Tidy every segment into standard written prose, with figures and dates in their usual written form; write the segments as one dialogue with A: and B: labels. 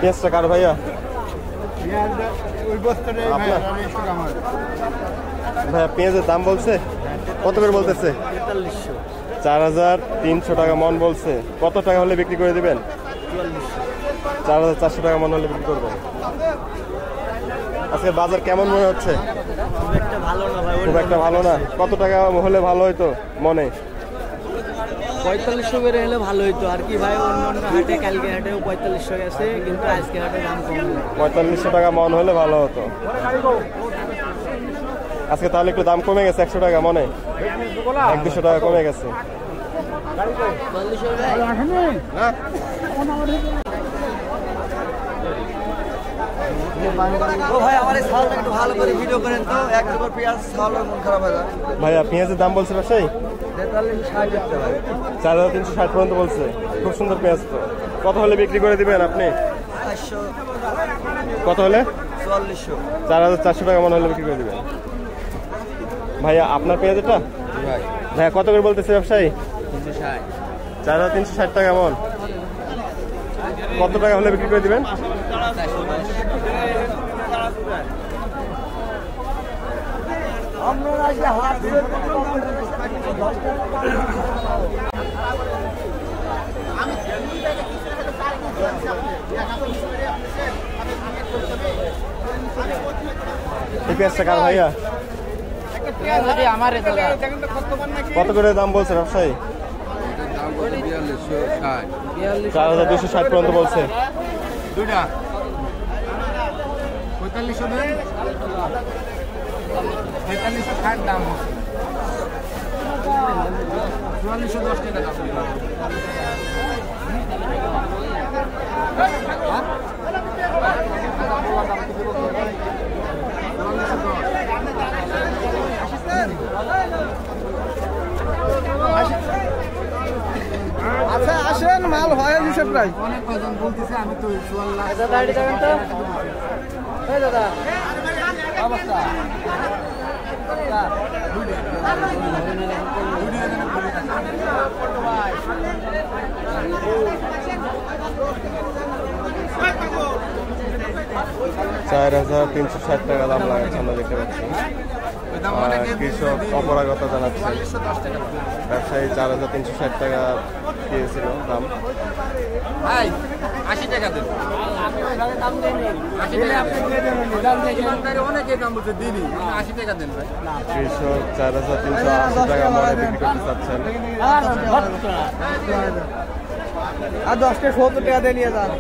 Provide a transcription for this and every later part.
A: পেঁয়াজটা কার ভাইয়া? ভাইয়া পেঁয়াজের দাম বলছে কত করে বলতেছে? 4300 টাকা মন বলছে। কত টাকা হলে বিক্রি করে দিবেন? 4400 টাকা মন হলে বিক্রি করবেন। আজকে বাজার কেমন মনে হচ্ছে? খুব একটা ভালো না। কত টাকা হলে ভালো হইতো মনে?
B: 4500 করে হলে ভালো হইতো আর কি ভাই। অন্য হাটে কালকে হাটেও 4500 গেছে, কিন্তু আজকে হাটে দাম কম।
A: 4500 টাকা মন হলে ভালো হতো। আজকে তাহলে একটু দাম কমে গেছে 100 টাকা মনে, 100-200 টাকা কমে গেছে। ভাইয়া পেঁয়াজের দাম বলছে ব্যবসায়ী 4360 পর্যন্ত বলছে। খুব সুন্দর পেঁয়াজ তো। কত হলে বিক্রি করে দিবেন আপনি? কত হলে? 4400 টাকা মনে হলে বিক্রি করে দিবেন। ভাইয়া আপনার পেঁয়াজ এটা? ভাইয়া কত করে বলতেছে ব্যবসায়ী? 4360 টাকা মন। কত টাকা হলে বিক্রি করে দিবেন? এই পেঁয়াজটা কার ভাইয়া? কত করে দাম বলছে ব্যবসায়ী? 4260 পর্যন্ত বলছে। দুইটা 4560 দাম। 4410 টাকা দাম।
B: আচ্ছা আসেন, মাল হয় হিসেব প্রায় অনেক কজন বলতেছে। আমি তো 44 দাঁড়িয়ে থাকেন তো। এই দাদা অবস্থা $4360 টাকা দাম লাগাচ্ছে আমরা দেখতে পাচ্ছি। কৃষক অপরাগতা জানাচ্ছে। ব্যবসায়ী 4360 টাকা দিয়েছিল দাম।
C: 80 টাকা দেন।
A: কৃষক 4380 টাকা মনে বিক্রি করতে চাচ্ছেন।
B: আর 10টা 70 টাকা দিয়ে নিয়ে যান।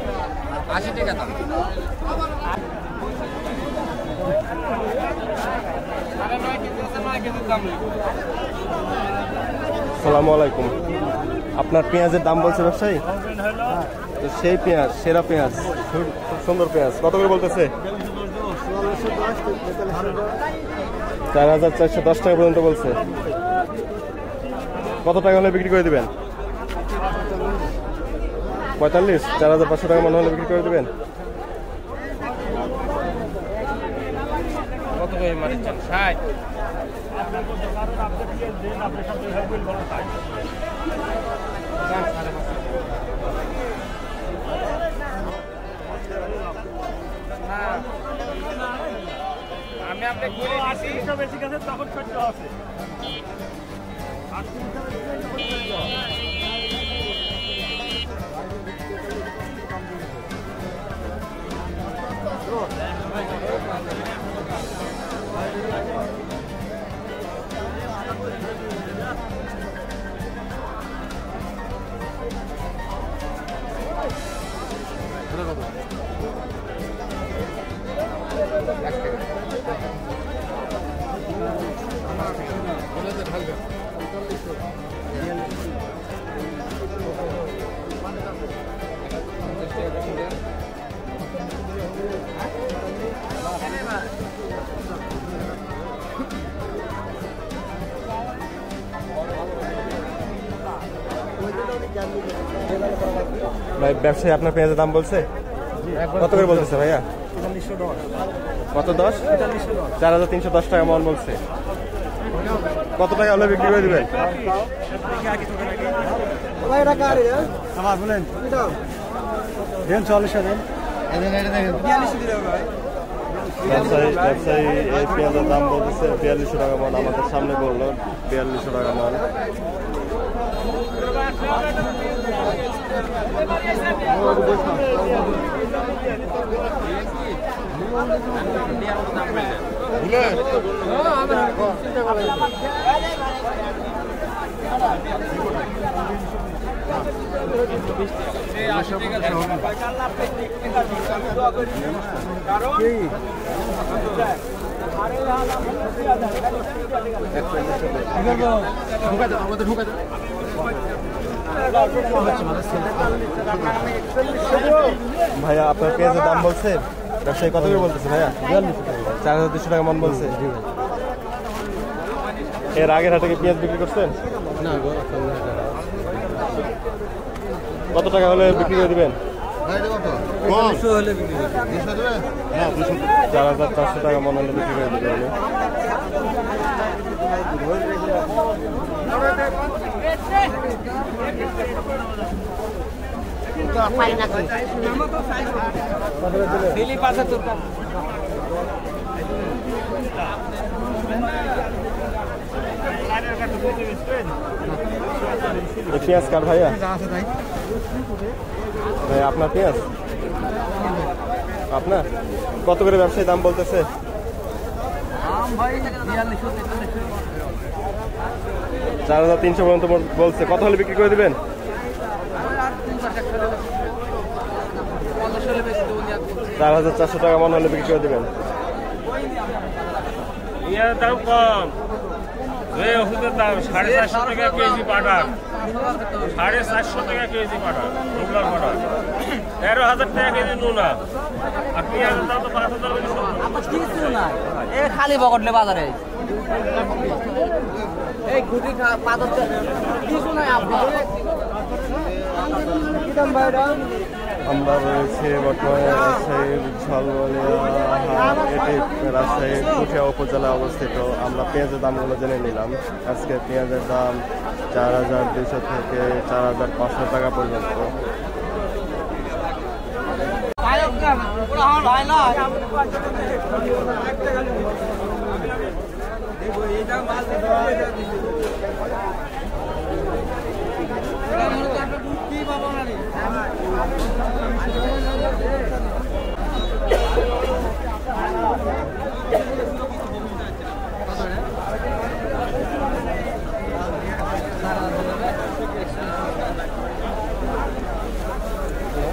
C: 80 টাকা দাম।
A: আসসালামু আলাইকুম। আপনার পেঁয়াজের দাম বলছে ব্যবসায়ী? তো সেই পেঁয়াজ, সেরা পেঁয়াজ, খুব সুন্দর পেঁয়াজ, কত করে বলতেছে? 4410 টাকা পর্যন্ত বলছে। কত টাকা হলে বিক্রি করে দিবেন? 45? 4500 টাকা মনে হলে বিক্রি করে দিবেন।
C: কত করে মারছেন? 60। আমি আপনাকে বলে দিচ্ছি বেশি কাছে তখন সহ্য আছে।
A: ভাই ব্যবসায়ী আপনার পেঁয়াজের দাম বলছে কত করে বলতেছে ভাইয়া? কত? 10? 4310 টাকা মন বলছে। কত টাকা হলে বিক্রি করে দিবেন? ব্যবসায়ী এই পেঁয়াজের দাম বলতেছে 4200 টাকা মন। আমাদের সামনে বললো 4200 টাকা মন। ভাইয়া আপনার পেঁয়াজের দাম বলছে ব্যবসায়ী কত করে বলতেছে ভাইয়া? 4200 টাকা মন বলছে। এর আগের হাটে কি পেঁয়াজ বিক্রি করছেন?
B: না,
A: কত টাকা হলে বিক্রি করে দিবেন? 4400 টাকা মন হলে বিক্রি করে দিবেন। পেঁয়াজ কার ভাইয়া? ভাই আপনার পেঁয়াজ আপনার কত করে ব্যবসায়ী দাম বলতেছে? 4300 পর্যন্ত বলছে। কত হলে বিক্রি করে দিবেন? 4400 টাকা মন হলে বিক্রি করে দিবেন।
C: ইয়ার দাম কম, ওষুধের দাম 450 টাকা কেজি পাঠান, 450 টাকা কেজি পাঠান, রুগলার পাঠান 13,000 টাকা কেজি নুনা। আর পেঁয়াজের দাম তো 5,000
D: খালি বকটলে বাজারে এই খুঁটি পাথর কিছু নাই আপনার
A: আমরা রয়েছে বর্তমানে রাজশাহীর ঝলমলিয়া এটি রাজশাহীর পুঠিয়া উপজেলায় অবস্থিত। আমরা পেঁয়াজের দামগুলো জেনে নিলাম। আজকে পেঁয়াজের দাম 4200 থেকে 4500 টাকা পর্যন্ত।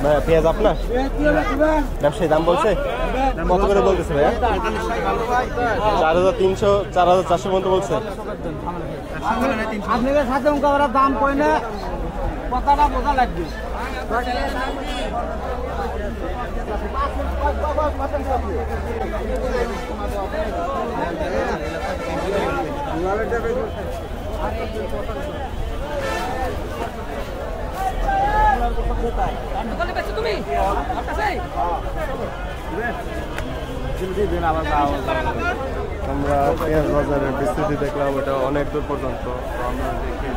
A: ভাইয়া পেঁয়াজ আপনার? ব্যবসায়ী দাম বলছে কত করে বলতেছে ভাইয়া? 4300 4400 পর্যন্ত বলছে।
D: আপনাদের সাথে করার দাম কই না কথাটা বোঝা লাগবে।
A: আমরা পেঁয়াজ বাজারের বিস্তৃতি দেখলাম, এটা অনেক দূর পর্যন্ত। তো আমরা দেখি